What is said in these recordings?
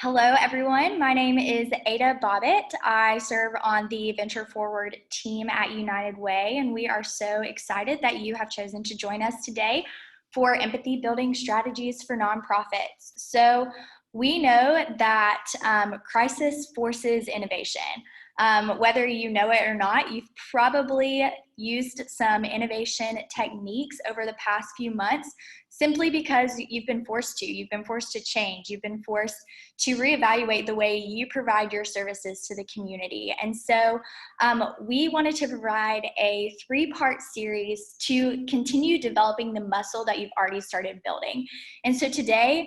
Hello, everyone. My name is Ada Bobbitt. I serve on the Venture Forward team at United Way, and we are so excited that you have chosen to join us today for Empathy Building Strategies for Nonprofits. So we know that crisis forces innovation. Whether you know it or not, you've probably used some innovation techniques over the past few months simply because you've been forced to. You've been forced to change. You've been forced to reevaluate the way you provide your services to the community. And so we wanted to provide a 3-part series to continue developing the muscle that you've already started building. And so today,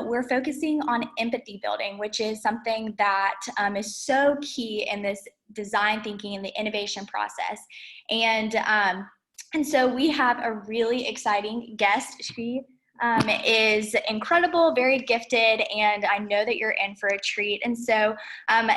we're focusing on empathy building, which is something that is so key in this design thinking and the innovation process. And so we have a really exciting guest. She is incredible, very gifted, and I know that you're in for a treat. And so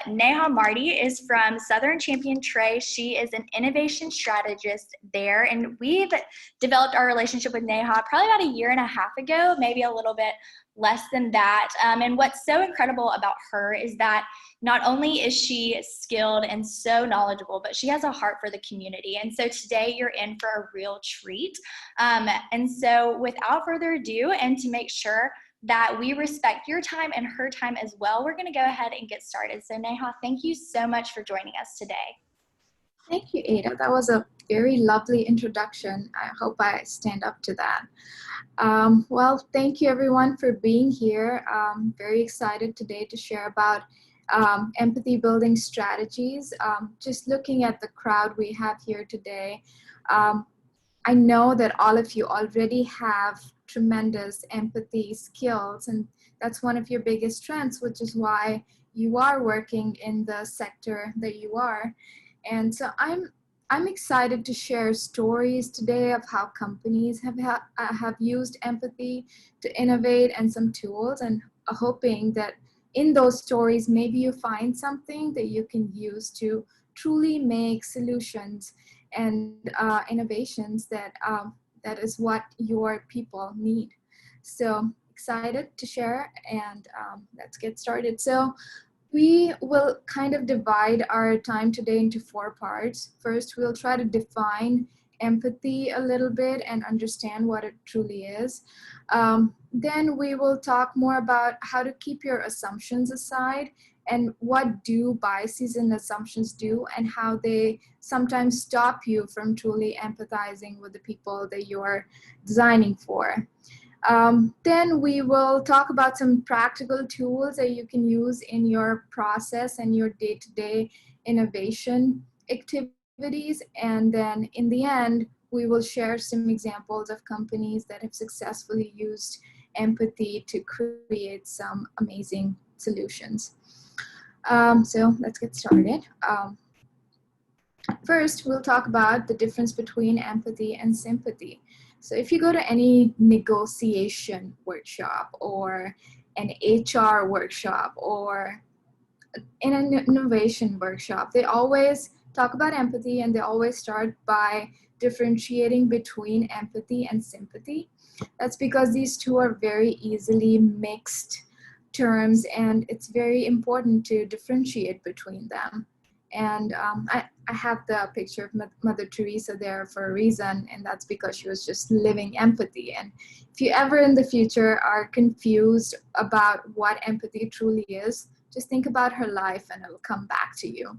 Neha Mardi is from Southern Champion Trey. She is an innovation strategist there, and we've developed our relationship with Neha probably about a year and a half ago, maybe a little bit less than that. And what's so incredible about her is that not only is she skilled and so knowledgeable, but she has a heart for the community. And so today you're in for a real treat. And so without further ado, and to make sure that we respect your time and her time as well, we're going to go ahead and get started. So Neha, thank you so much for joining us today. Thank you, Ada. That was a very lovely introduction. I hope I stand up to that. Well, thank you everyone for being here. I'm very excited today to share about empathy building strategies. Just looking at the crowd we have here today, I know that all of you already have tremendous empathy skills, and that's one of your biggest strengths, which is why you are working in the sector that you are. And so I'm excited to share stories today of how companies have used empathy to innovate and some tools, and hoping that in those stories, maybe you find something that you can use to truly make solutions and innovations that is what your people need. So excited to share, and let's get started. So we will kind of divide our time today into 4 parts. First, we'll try to define empathy a little bit and understand what it truly is. Then we will talk more about how to keep your assumptions aside and what do biases and assumptions do and how they sometimes stop you from truly empathizing with the people that you're designing for. Then we will talk about some practical tools that you can use in your process and your day-to-day innovation activities. And then in the end, we will share some examples of companies that have successfully used empathy to create some amazing solutions. So let's get started. First, we'll talk about the difference between empathy and sympathy. So if you go to any negotiation workshop or an HR workshop or in an innovation workshop, they always talk about empathy, and they always start by differentiating between empathy and sympathy. That's because these two are very easily mixed terms, and it's very important to differentiate between them. And I have the picture of Mother Teresa there for a reason, and that's because she was just living empathy. And if you ever in the future are confused about what empathy truly is, just think about her life and it'll come back to you.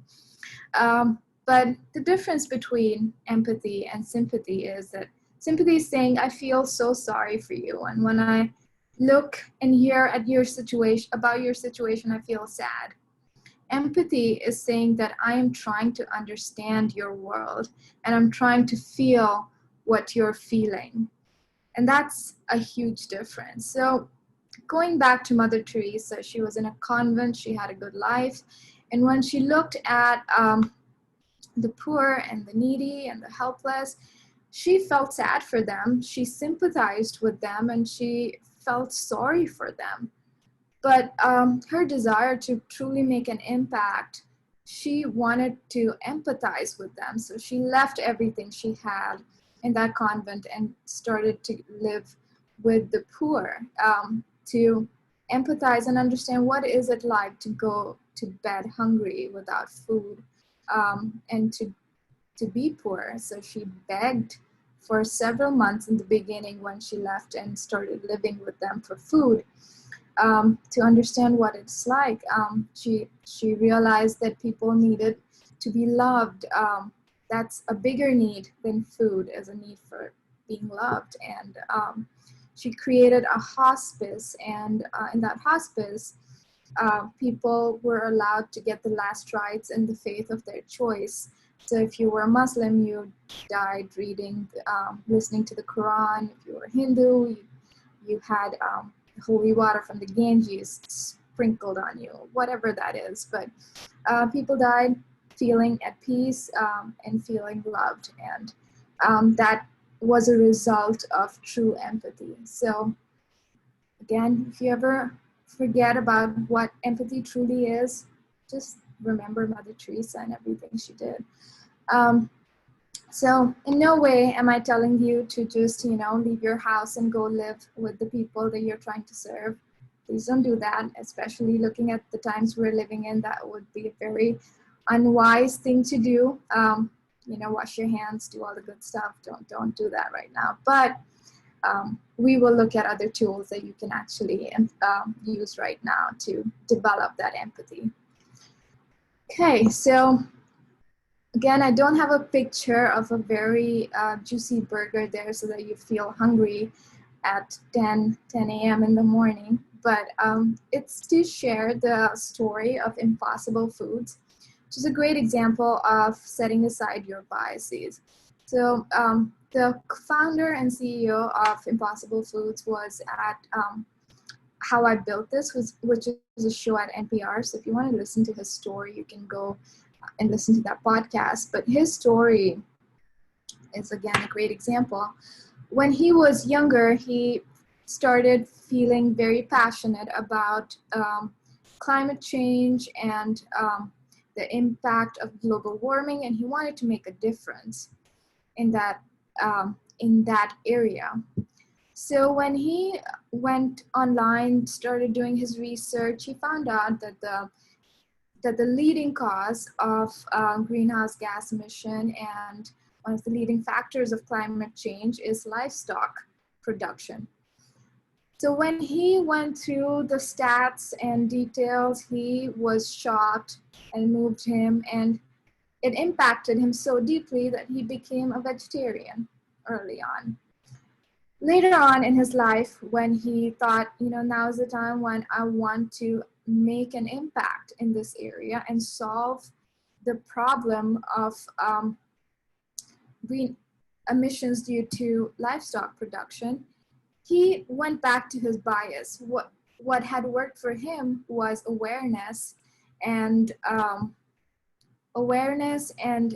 But the difference between empathy and sympathy is that sympathy is saying, I feel so sorry for you. And when I look and hear at your situation, about your situation, I feel sad. Empathy is saying that I am trying to understand your world and I'm trying to feel what you're feeling. And that's a huge difference. So going back to Mother Teresa, she was in a convent, she had a good life. And when she looked at the poor and the needy and the helpless, she felt sad for them. She sympathized with them and she felt sorry for them. But her desire to truly make an impact, she wanted to empathize with them. So she left everything she had in that convent and started to live with the poor, to empathize and understand what is it like to go to bed hungry without food, and to be poor. So she begged for several months in the beginning when she left and started living with them for food, to understand what it's like. She realized that people needed to be loved. That's a bigger need than food, as a need for being loved. And she created a hospice, and in that hospice, people were allowed to get the last rites in the faith of their choice. So if you were a Muslim, you died reading, listening to the Quran. If you were Hindu, you had holy water from the Ganges sprinkled on you, whatever that is. But people died feeling at peace, and feeling loved. And that was a result of true empathy. So again, if you ever forget about what empathy truly is, just remember Mother Teresa and everything she did. So in no way am I telling you to just, leave your house and go live with the people that you're trying to serve. Please don't do that, especially looking at the times we're living in. That would be a very unwise thing to do. Wash your hands, do all the good stuff. Don't do that right now. But we will look at other tools that you can actually use right now to develop that empathy. Okay, so again, I don't have a picture of a very juicy burger there so that you feel hungry at 10 a.m. in the morning, but it's to share the story of Impossible Foods, which is a great example of setting aside your biases. So the founder and CEO of Impossible Foods was at How I Built This, which is a show at NPR. So if you want to listen to his story, you can go and listen to that podcast. But his story is, again, a great example. When he was younger, he started feeling very passionate about climate change and the impact of global warming, and he wanted to make a difference in that area. So when he went online, started doing his research, he found out that the leading cause of greenhouse gas emission and one of the leading factors of climate change is livestock production. So when he went through the stats and details, he was shocked and moved him, and it impacted him so deeply that he became a vegetarian early on. Later on in his life, when he thought, now is the time when I want to make an impact in this area and solve the problem of green emissions due to livestock production, he went back to his bias. What had worked for him was awareness and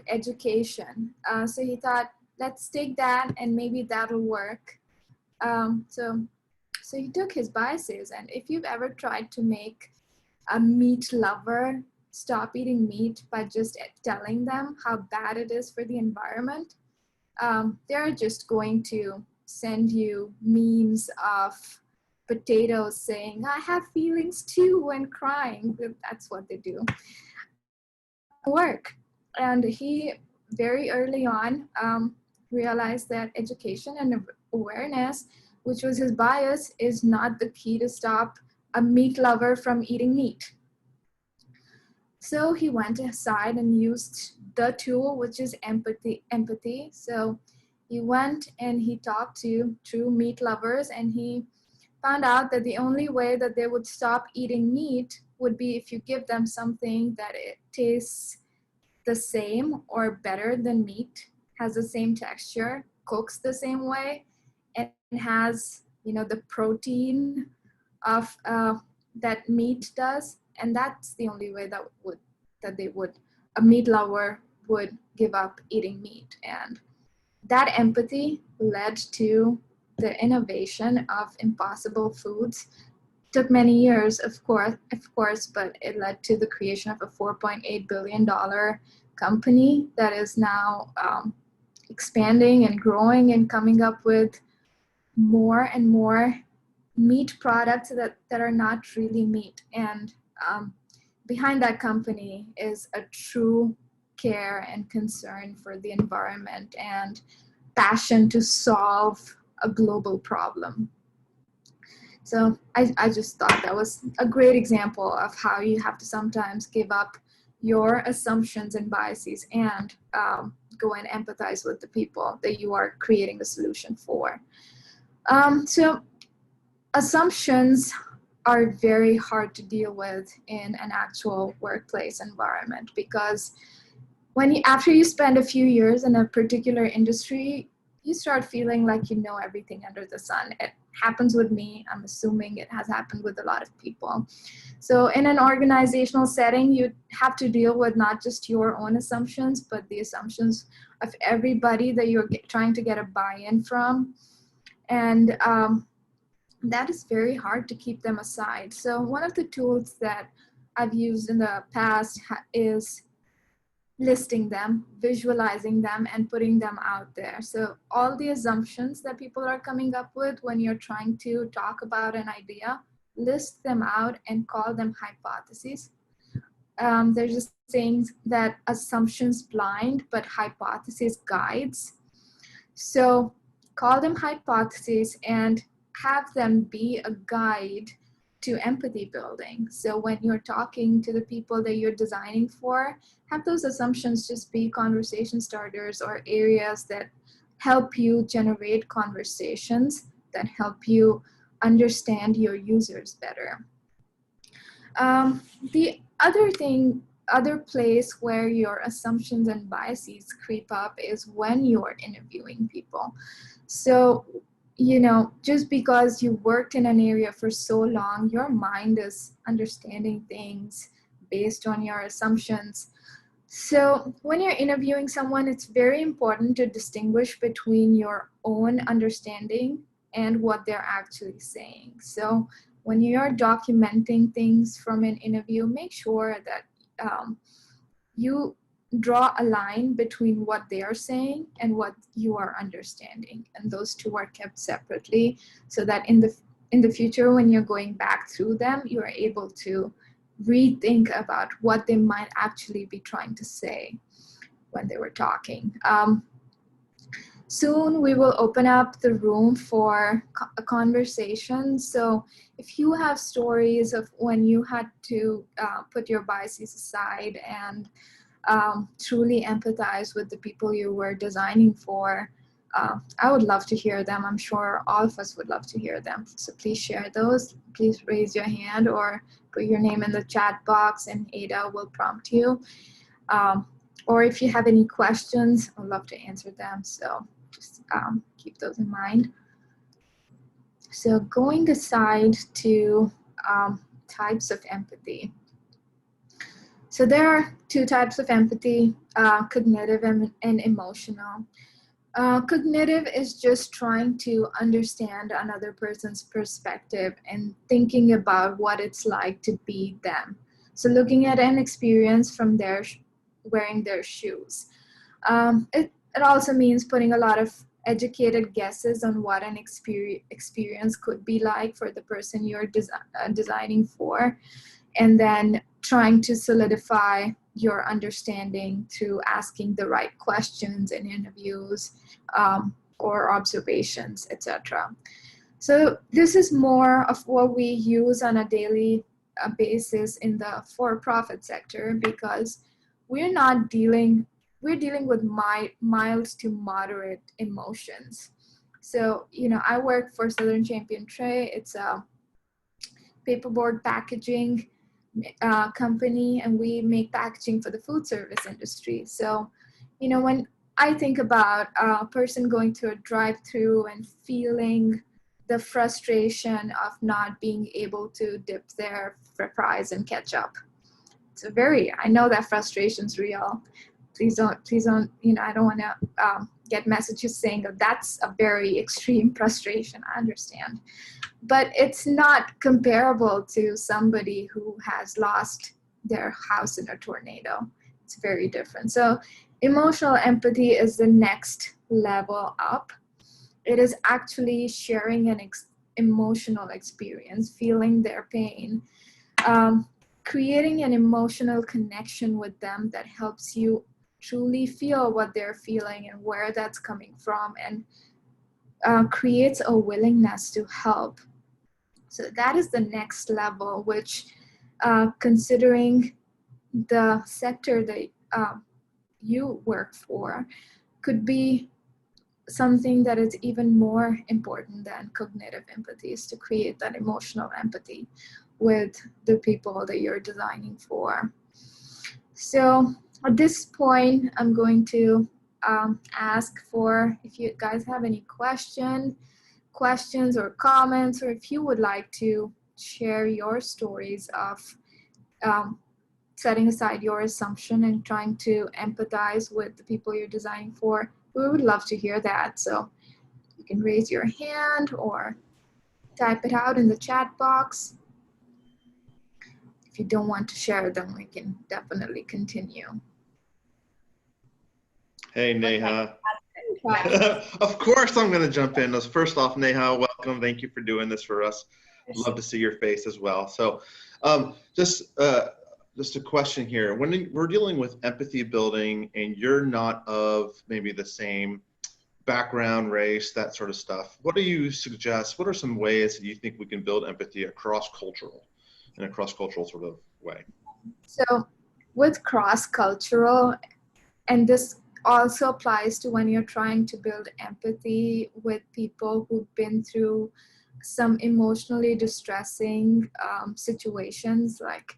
education. So he thought, let's take that and maybe that'll work. So he took his biases, and if you've ever tried to make a meat lover stop eating meat by just telling them how bad it is for the environment, they're just going to send you memes of potatoes saying, I have feelings too, when crying. That's what they do. Work. And he very early on realized that education and awareness, which was his bias, is not the key to stop a meat lover from eating meat. So he went aside and used the tool, which is empathy. So he went and he talked to true meat lovers, and he found out that the only way that they would stop eating meat would be if you give them something that it tastes the same or better than meat, has the same texture, cooks the same way, and has the protein of that meat does. And that's the only way that a meat lover would give up eating meat. And that empathy led to the innovation of Impossible Foods. Took many years, of course, but it led to the creation of a $4.8 billion company that is now expanding and growing and coming up with more and more meat products that are not really meat. And behind that company is a true care and concern for the environment and passion to solve a global problem. So I just thought that was a great example of how you have to sometimes give up your assumptions and biases and go and empathize with the people that you are creating the solution for. So assumptions are very hard to deal with in an actual workplace environment, because after you spend a few years in a particular industry, you start feeling like you know everything under the sun. It happens with me. I'm assuming it has happened with a lot of people. So in an organizational setting, you have to deal with not just your own assumptions, but the assumptions of everybody that you're trying to get a buy-in from. And that is very hard to keep them aside. So one of the tools that I've used in the past is listing them, visualizing them, and putting them out there. So all the assumptions that people are coming up with when you're trying to talk about an idea, list them out and call them hypotheses. There's just saying that assumptions blind, but hypothesis guides. So call them hypotheses and have them be a guide to empathy building. So when you're talking to the people that you're designing for, have those assumptions just be conversation starters or areas that help you generate conversations that help you understand your users better. The other place where your assumptions and biases creep up is when you're interviewing people. So, just because you worked in an area for so long, your mind is understanding things based on your assumptions. So when you're interviewing someone, it's very important to distinguish between your own understanding and what they're actually saying. So when you're documenting things from an interview, make sure that you draw a line between what they are saying and what you are understanding, and those two are kept separately, so that in the future, when you're going back through them, you are able to rethink about what they might actually be trying to say when they were talking. Soon we will open up the room for a conversation. So if you have stories of when you had to put your biases aside and truly empathize with the people you were designing for, I would love to hear them. I'm sure all of us would love to hear them. So please share those. Please raise your hand or put your name in the chat box and Ada will prompt you. Or if you have any questions, I'd love to answer them. So just keep those in mind. So going aside to types of empathy. So there are two types of empathy, cognitive and emotional. Cognitive is just trying to understand another person's perspective and thinking about what it's like to be them. So looking at an experience from wearing their shoes. It also means putting a lot of educated guesses on what an experience could be like for the person you're designing for, and then trying to solidify your understanding through asking the right questions in interviews or observations, etc. So this is more of what we use on a daily basis in the for-profit sector, because we're dealing with mild to moderate emotions. So, I work for Southern Champion Tray. It's a paperboard packaging company, and we make packaging for the food service industry. So, when I think about a person going through a drive-through and feeling the frustration of not being able to dip their fries in ketchup, I know that frustration's real. Please don't, I don't want to get messages saying that that's a very extreme frustration. I understand. But it's not comparable to somebody who has lost their house in a tornado. It's very different. So emotional empathy is the next level up. It is actually sharing an emotional experience, feeling their pain, creating an emotional connection with them that helps you truly feel what they're feeling and where that's coming from, and creates a willingness to help. So that is the next level, which considering the sector that you work for could be something that is even more important than cognitive empathy, is to create that emotional empathy with the people that you're designing for. So at this point, I'm going to ask for if you guys have any questions or comments, or if you would like to share your stories of setting aside your assumption and trying to empathize with the people you're designing for. We would love to hear that. So you can raise your hand or type it out in the chat box. If you don't want to share them, we can definitely continue. Hey, Neha. Of course I'm going to jump in. First off, Neha, welcome. Thank you for doing this for us. Love to see your face as well. So just a question here. When we're dealing with empathy building and you're not of maybe the same background, race, that sort of stuff, what do you suggest? What are some ways that you think we can build empathy in a cross-cultural sort of way? So with cross-cultural, and this also applies to when you're trying to build empathy with people who've been through some emotionally distressing situations, like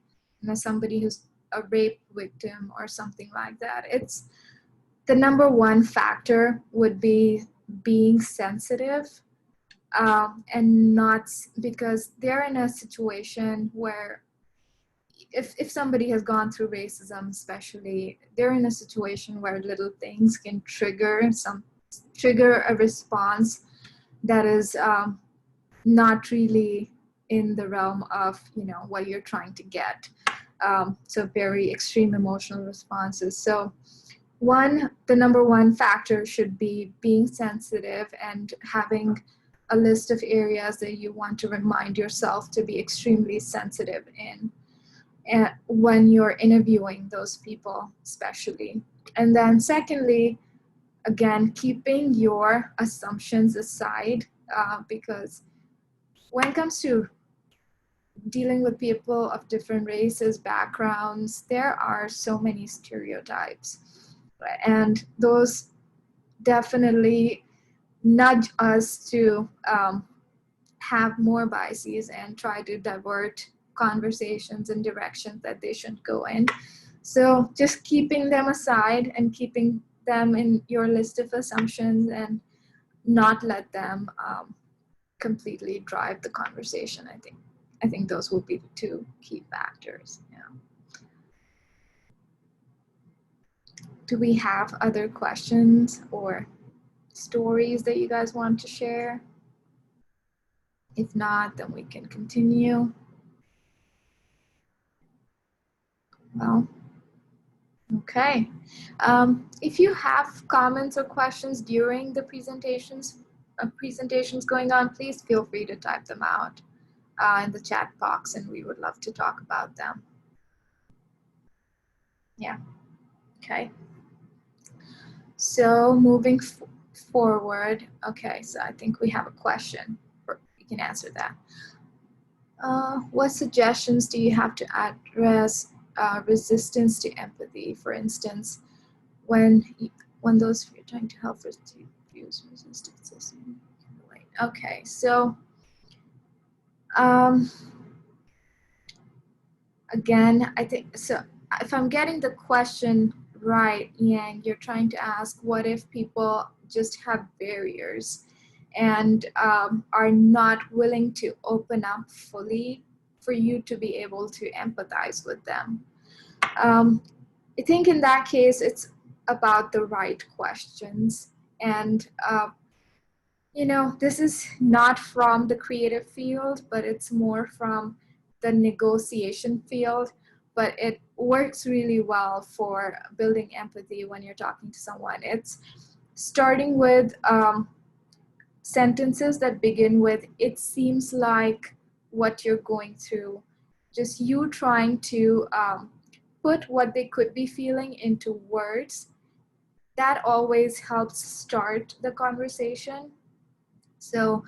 somebody who's a rape victim or something like that. It's the number one factor would be being sensitive, and not because they're in a situation where if somebody has gone through racism, especially, they're in a situation where little things can trigger a response that is not really in the realm of what you're trying to get. So very extreme emotional responses. So the number one factor should be being sensitive and having a list of areas that you want to remind yourself to be extremely sensitive in. And when you're interviewing those people, especially. And then secondly, again, keeping your assumptions aside, because when it comes to dealing with people of different races, backgrounds, there are so many stereotypes. And those definitely nudge us to have more biases and try to divert conversations in directions that they shouldn't go in. So just keeping them aside and keeping them in your list of assumptions and not let them completely drive the conversation. I think those will be the two key factors. Yeah. Do we have other questions or stories that you guys want to share? If not, then we can continue. Well, okay. If you have comments or questions during the presentations going on, please feel free to type them out in the chat box, and we would love to talk about them. Yeah, okay. So moving forward, okay, so I think we have a question. You can answer that. What suggestions do you have to address resistance to empathy? For instance, when those you're trying to help refuse resistance. Okay, so again, I think so. If I'm getting the question right, Yang, you're trying to ask, what if people just have barriers and are not willing to open up fully for you to be able to empathize with them? I think in that case, it's about the right questions. And, this is not from the creative field, but it's more from the negotiation field. But it works really well for building empathy when you're talking to someone. It's starting with sentences that begin with, "It seems like what you're going through." Just you trying to put what they could be feeling into words. That always helps start the conversation. So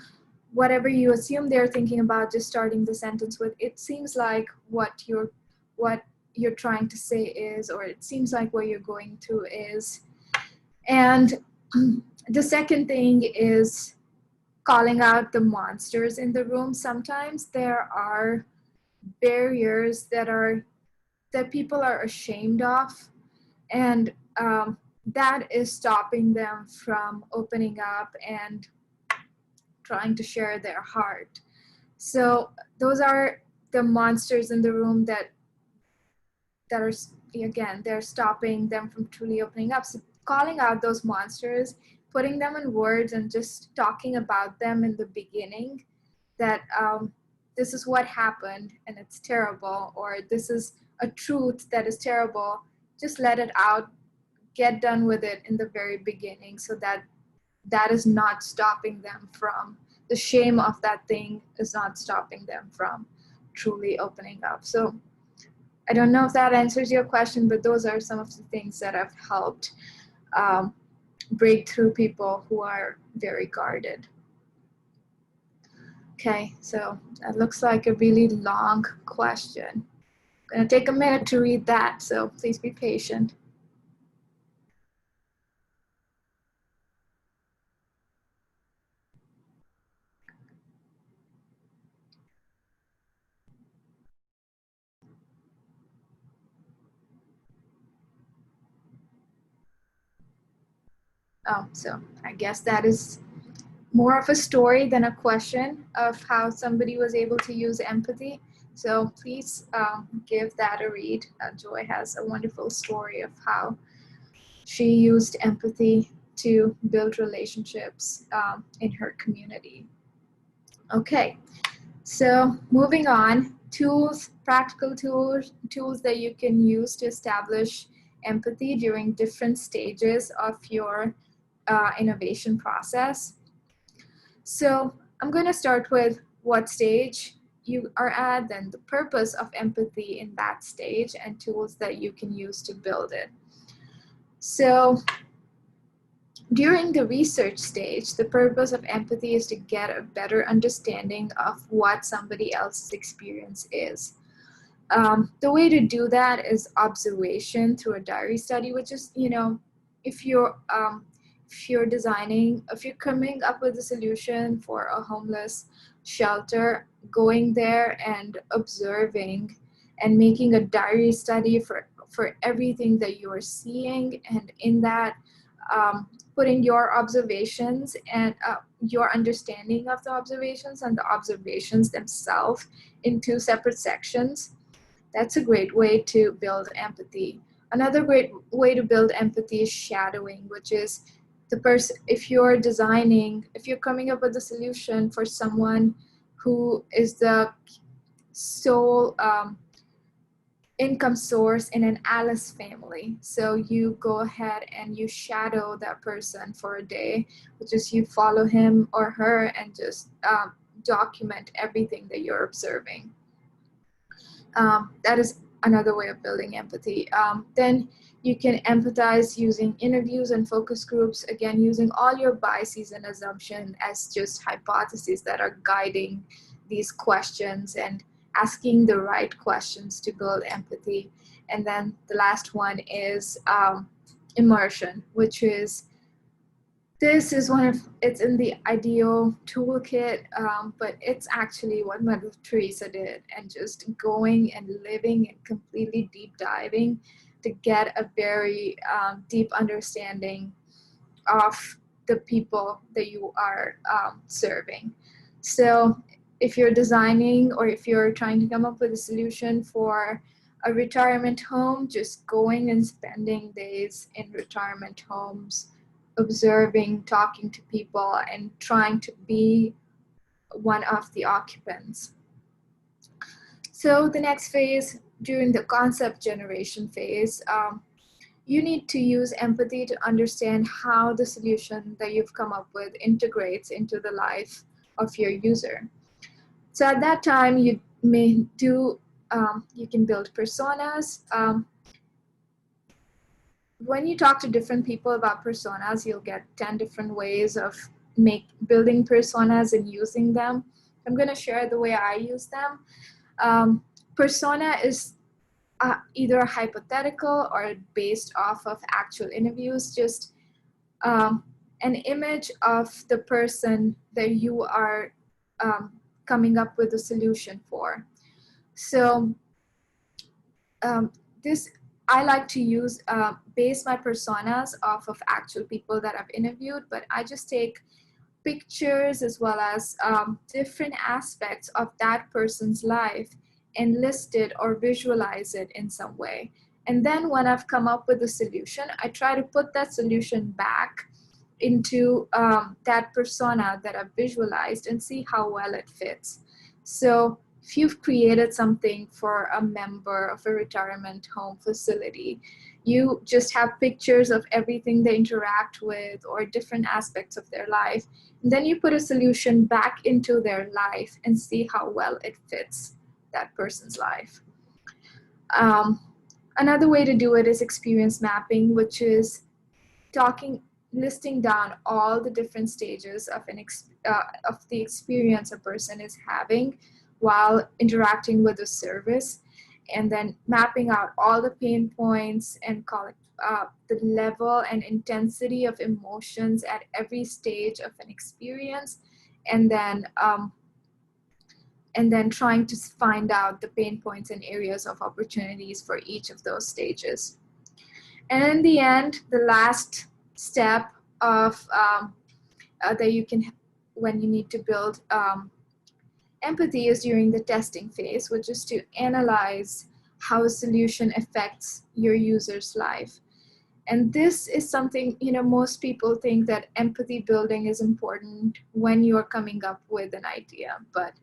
whatever you assume they're thinking about, just starting the sentence with, "It seems like what you're trying to say is," or "It seems like what you're going through is." And the second thing is calling out the monsters in the room. Sometimes there are barriers that people are ashamed of, and that is stopping them from opening up and trying to share their heart. So those are the monsters in the room that are, again, they're stopping them from truly opening up. So calling out those monsters, putting them in words, and just talking about them in the beginning, that this is what happened and it's terrible, or this is a truth that is terrible. Just let it out, get done with it in the very beginning, so that that is not stopping them from, the shame of that thing is not stopping them from truly opening up. So I don't know if that answers your question, but those are some of the things that have helped break through people who are very guarded. Okay, so that looks like a really long question. I'm going to take a minute to read that, so please be patient. Oh, so I guess that is more of a story than a question of how somebody was able to use empathy. So please give that a read. Joy has a wonderful story of how she used empathy to build relationships in her community. Okay, so moving on, tools, practical tools that you can use to establish empathy during different stages of your innovation process. So I'm going to start with what stage you are at, then the purpose of empathy in that stage, and tools that you can use to build it. So during the research stage, the purpose of empathy is to get a better understanding of what somebody else's experience is. The way to do that is observation through a diary study, which is, if you're if you're coming up with a solution for a homeless shelter, going there and observing and making a diary study for everything that you are seeing, and in that putting your observations and your understanding of the observations and the observations themselves in two separate sections. That's a great way to build empathy. Another great way to build empathy is shadowing, which is the person, if you're coming up with a solution for someone who is the sole income source in an Alice family. So you go ahead and you shadow that person for a day, which is you follow him or her and just document everything that you're observing. That is another way of building empathy. Then you can empathize using interviews and focus groups, again, using all your biases and assumptions as just hypotheses that are guiding these questions and asking the right questions to build empathy. And then the last one is immersion, which is, this is it's in the IDEO toolkit, but it's actually what Mother Teresa did, and just going and living and completely deep diving to get a very deep understanding of the people that you are serving. So if you're designing or if you're trying to come up with a solution for a retirement home, just going and spending days in retirement homes, observing, talking to people, and trying to be one of the occupants. So the next phase, during the concept generation phase, you need to use empathy to understand how the solution that you've come up with integrates into the life of your user. So at that time, you may do, you can build personas. When you talk to different people about personas, you'll get 10 different ways of building personas and using them. I'm going to share the way I use them. Persona is either a hypothetical or based off of actual interviews, just an image of the person that you are coming up with a solution for. So this, I like to use, base my personas off of actual people that I've interviewed, but I just take pictures as well as different aspects of that person's life and list it or visualize it in some way. And then when I've come up with a solution, I try to put that solution back into that persona that I've visualized and see how well it fits. So if you've created something for a member of a retirement home facility, you just have pictures of everything they interact with or different aspects of their life. And then you put a solution back into their life and see how well it fits that person's life. Another way to do it is experience mapping, which is listing down all the different stages of the experience a person is having while interacting with a service, and then mapping out all the pain points and the level and intensity of emotions at every stage of an experience, and then trying to find out the pain points and areas of opportunities for each of those stages. And in the end, the last step of that you can, when you need to build empathy, is during the testing phase, which is to analyze how a solution affects your user's life. And this is something, most people think that empathy building is important when you're coming up with an idea, but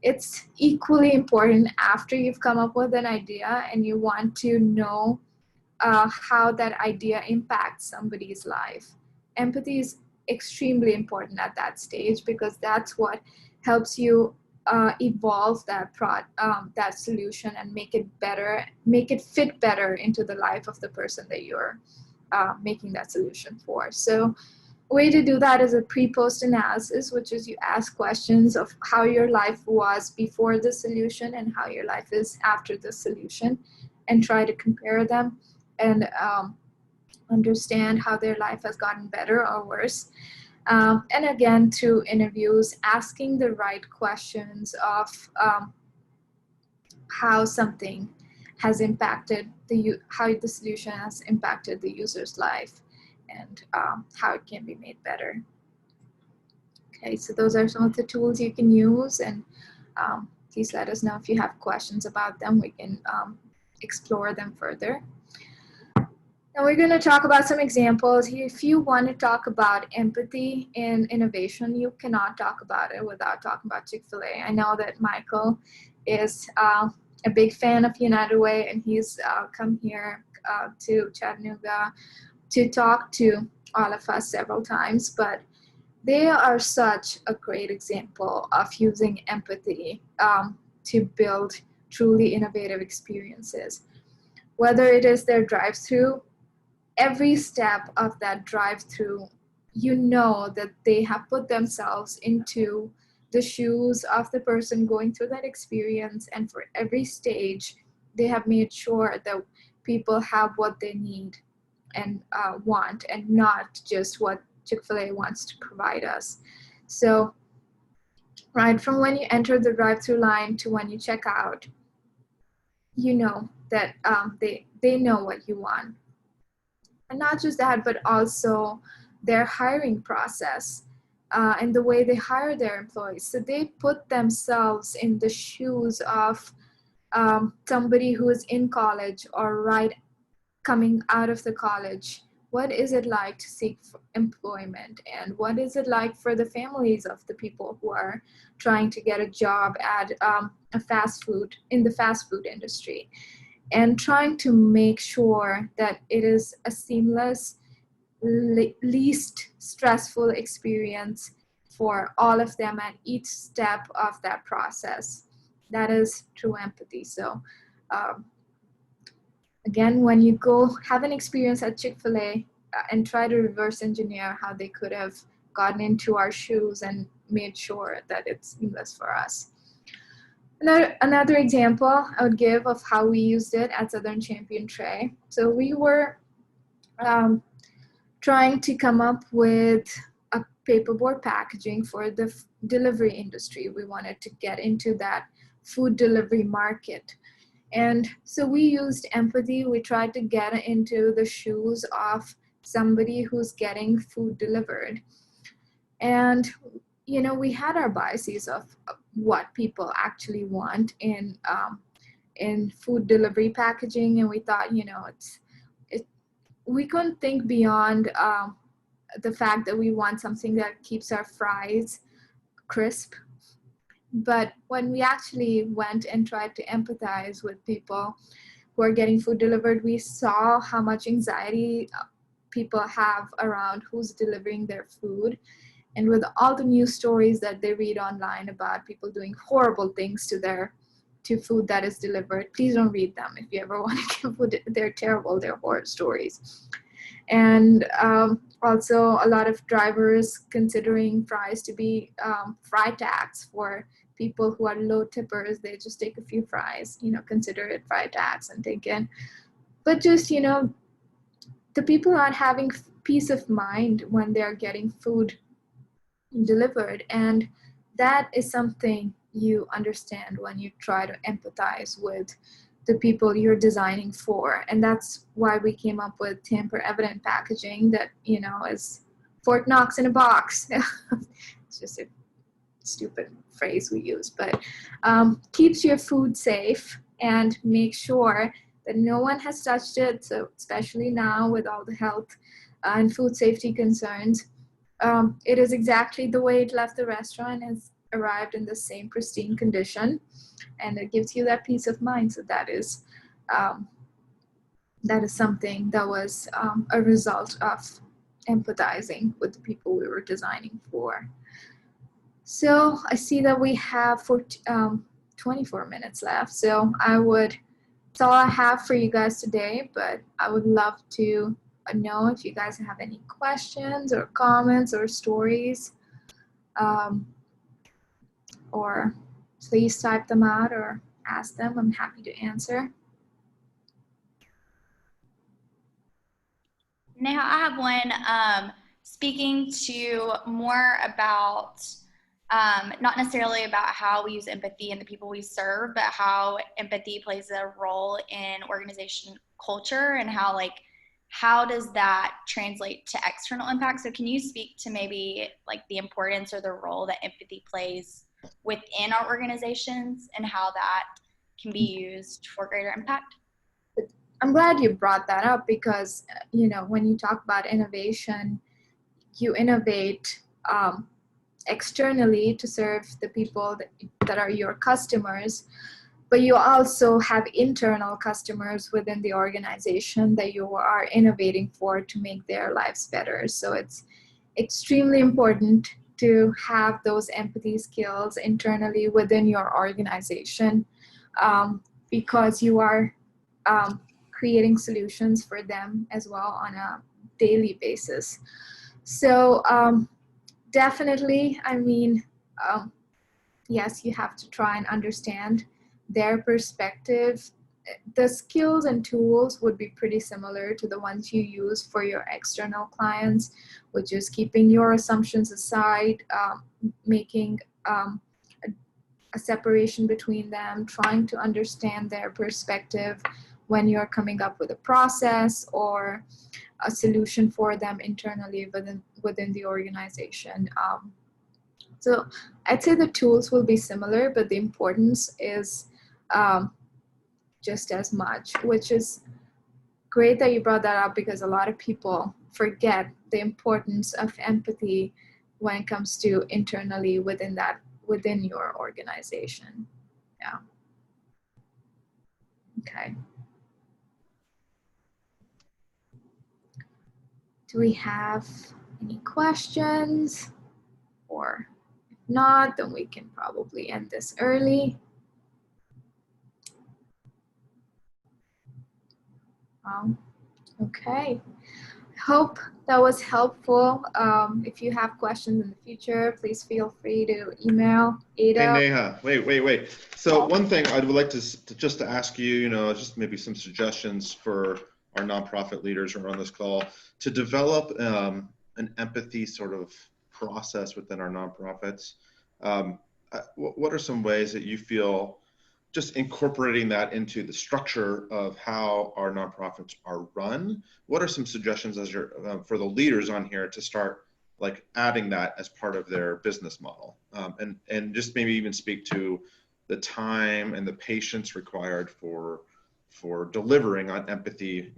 it's equally important after you've come up with an idea and you want to know how that idea impacts somebody's life. Empathy is extremely important at that stage because that's what helps you evolve that solution and make it fit better into the life of the person that you're making that solution for. So a way to do that is a pre-post analysis, which is you ask questions of how your life was before the solution and how your life is after the solution, and try to compare them and understand how their life has gotten better or worse. And again, through interviews, asking the right questions of how something has impacted how the solution has impacted the user's life, and how it can be made better. Okay, so those are some of the tools you can use, and please let us know if you have questions about them. We can explore them further. Now we're going to talk about some examples. If you want to talk about empathy in innovation, you cannot talk about it without talking about Chick-fil-A. I know that Michael is a big fan of United Way, and he's come here to Chattanooga to talk to all of us several times, but they are such a great example of using empathy to build truly innovative experiences. Whether it is their drive-through, every step of that drive-through, you know that they have put themselves into the shoes of the person going through that experience, and for every stage, they have made sure that people have what they need and want, and not just what Chick-fil-A wants to provide us. So, right from when you enter the drive-through line to when you check out, you know that they know what you want. And not just that, but also their hiring process and the way they hire their employees. So they put themselves in the shoes of somebody who is in college or right coming out of the college. What is it like to seek employment? And what is it like for the families of the people who are trying to get a job at in the fast food industry? and trying to make sure that it is a seamless, least stressful experience for all of them at each step of that process. That is true empathy. So again, when you go have an experience at Chick-fil-A and try to reverse engineer how they could have gotten into our shoes and made sure that it's seamless for us. Another example I would give of how we used it at Southern Champion Tray. So we were trying to come up with a paperboard packaging for the delivery industry. We wanted to get into that food delivery market. And so we used empathy. We tried to get into the shoes of somebody who's getting food delivered. And, you know, we had our biases of what people actually want in food delivery packaging. And we thought, you know, we couldn't think beyond the fact that we want something that keeps our fries crisp. But when we actually went and tried to empathize with people who are getting food delivered, we saw how much anxiety people have around who's delivering their food. And with all the news stories that they read online about people doing horrible things to food that is delivered, please don't read them if you ever want to give food. They're terrible, they're horror stories. And also a lot of drivers considering fries to be fry tax for people who are low tippers. They just take a few fries, you know, consider it fry tax and take in. But just, you know, the people aren't having peace of mind when they're getting food delivered. And that is something you understand when you try to empathize with the people you're designing for. And that's why we came up with tamper evident packaging that, you know, is Fort Knox in a box. It's just a stupid phrase we use, but keeps your food safe and make sure that no one has touched it. So especially now with all the health and food safety concerns, it is exactly the way it left the restaurant and arrived in the same pristine condition, and it gives you that peace of mind. So that is something that was a result of empathizing with the people we were designing for. So I see that we have 24 minutes left. So that's all I have for you guys today, but I would love to know if you guys have any questions or comments or stories, or please type them out or ask them. I'm happy to answer. Neha, I have one speaking to more about not necessarily about how we use empathy and the people we serve, but how empathy plays a role in organization culture and how does that translate to external impact? So can you speak to maybe like the importance or the role that empathy plays within our organizations and how that can be used for greater impact? I'm glad you brought that up because, you know, when you talk about innovation, you innovate externally to serve the people that are your customers, but you also have internal customers within the organization that you are innovating for to make their lives better. So it's extremely important to have those empathy skills internally within your organization, because you are creating solutions for them as well on a daily basis. So definitely, I mean, yes, you have to try and understand their perspective. The skills and tools would be pretty similar to the ones you use for your external clients, which is keeping your assumptions aside, making a separation between them, trying to understand their perspective when you're coming up with a process or a solution for them internally within the organization. So I'd say the tools will be similar, but the importance is just as much, which is great that you brought that up because a lot of people forget the importance of empathy when it comes to internally within your organization. Yeah. Okay. Do we have any questions? Or if not, then we can probably end this early. Okay. Hope that was helpful. If you have questions in the future, please feel free to email Ada. Hey Neha, wait. So one thing I would like to just to ask you, just maybe some suggestions for our nonprofit leaders who are on this call to develop an empathy sort of process within our nonprofits. What are some ways that you feel just incorporating that into the structure of how our nonprofits are run? What are some suggestions as for the leaders on here to start like adding that as part of their business model, and just maybe even speak to the time and the patience required for delivering on empathy,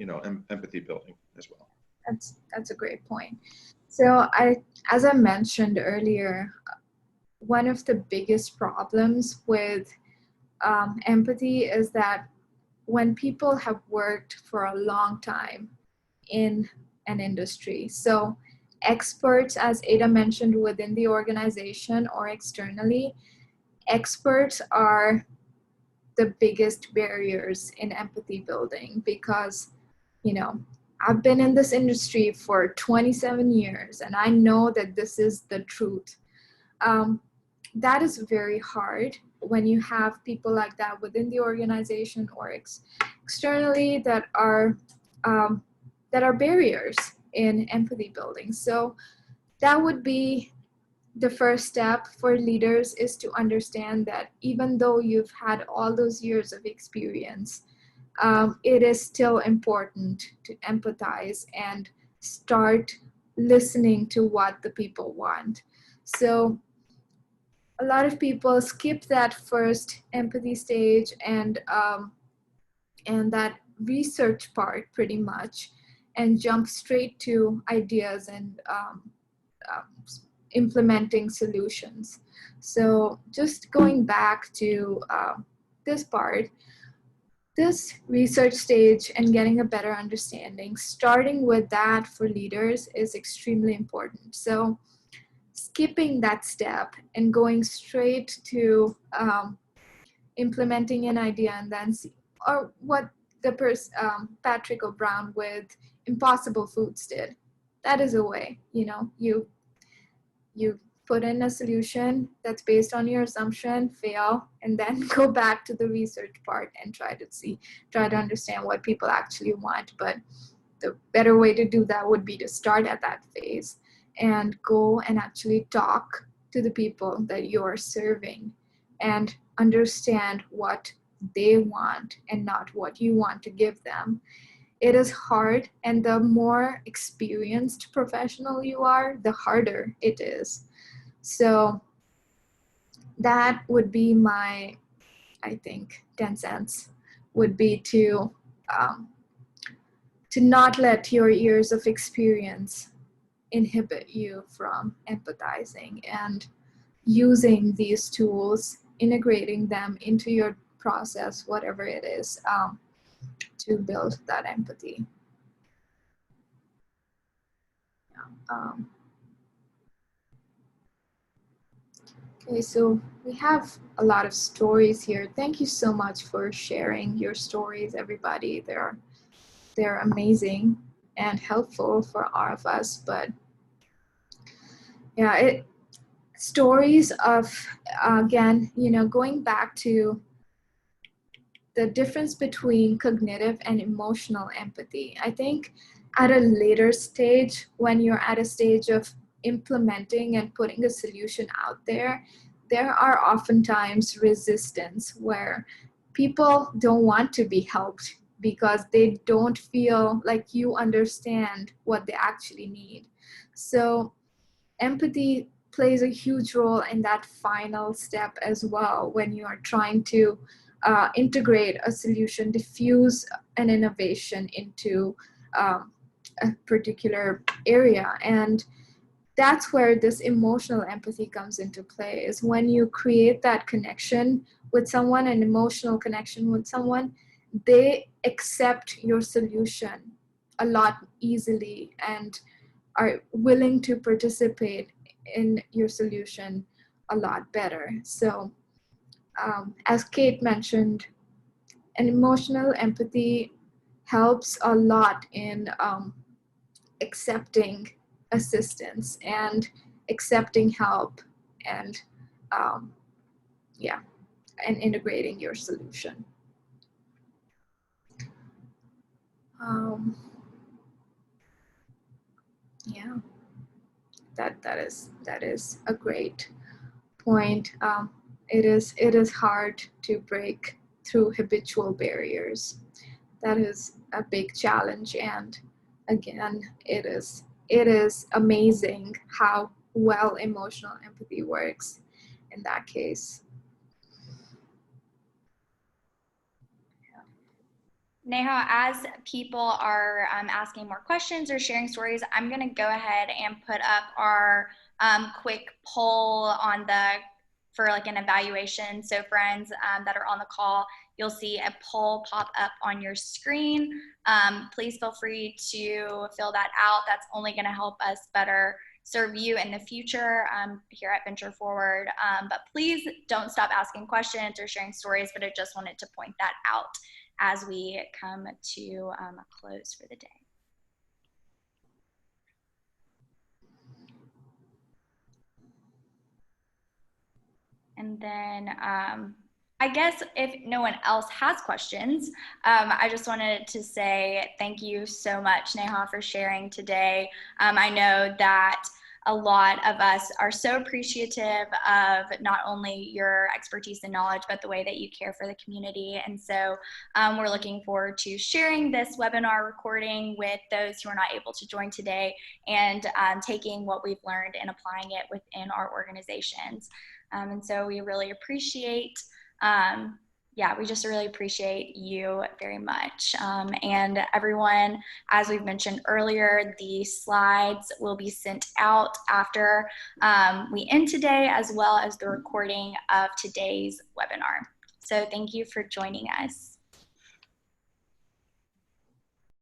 empathy building as well. That's a great point. So as I mentioned earlier, one of the biggest problems with empathy is that when people have worked for a long time in an industry, so experts, as Ada mentioned, within the organization or externally, experts are the biggest barriers in empathy building because, I've been in this industry for 27 years and I know that this is the truth. That is very hard when you have people like that within the organization or externally that are barriers in empathy building. So that would be the first step for leaders, is to understand that even though you've had all those years of experience, it is still important to empathize and start listening to what the people want. So a lot of people skip that first empathy stage and that research part pretty much, and jump straight to ideas and implementing solutions. So just going back to this part, this research stage and getting a better understanding, starting with that for leaders is extremely important. So skipping that step and going straight to implementing an idea and then see, or what the Patrick O'Brien with Impossible Foods did. That is a way, you put in a solution that's based on your assumption, fail, and then go back to the research part and try to understand what people actually want. But the better way to do that would be to start at that phase and go and actually talk to the people that you're serving and understand what they want and not what you want to give them. It is hard, and the more experienced professional you are, the harder it is. So that would be my, I think, 10 cents would be to not let your years of experience inhibit you from empathizing and using these tools, integrating them into your process, whatever it is, to build that empathy. Okay, so we have a lot of stories here. Thank you so much for sharing your stories, everybody. They're amazing and helpful for all of us. But yeah, stories of, again, going back to the difference between cognitive and emotional empathy. I think at a later stage, when you're at a stage of implementing and putting a solution out there are oftentimes resistance where people don't want to be helped because they don't feel like you understand what they actually need. So empathy plays a huge role in that final step as well, when you are trying to integrate a solution, diffuse an innovation into a particular area. And that's where this emotional empathy comes into play, is when you create that connection with someone, an emotional connection with someone, they accept your solution a lot easily and are willing to participate in your solution a lot better. So as Kate mentioned, an emotional empathy helps a lot in accepting assistance and accepting help and yeah, and integrating your solution. Yeah, that is a great point. It is hard to break through habitual barriers. That is a big challenge, and again, it is amazing how well emotional empathy works in that case. Neha, as people are asking more questions or sharing stories, I'm going to go ahead and put up our quick poll on for like an evaluation. So friends that are on the call, you'll see a poll pop up on your screen. Please feel free to fill that out. That's only going to help us better serve you in the future here at Venture Forward. But please don't stop asking questions or sharing stories, but I just wanted to point that out as we come to a close for the day. And then I guess if no one else has questions, I just wanted to say thank you so much, Neha, for sharing today. I know that a lot of us are so appreciative of not only your expertise and knowledge, but the way that you care for the community. And so we're looking forward to sharing this webinar recording with those who are not able to join today and taking what we've learned and applying it within our organizations. And so we really appreciate we just really appreciate you very much. And everyone, as we've mentioned earlier, the slides will be sent out after we end today, as well as the recording of today's webinar. So thank you for joining us.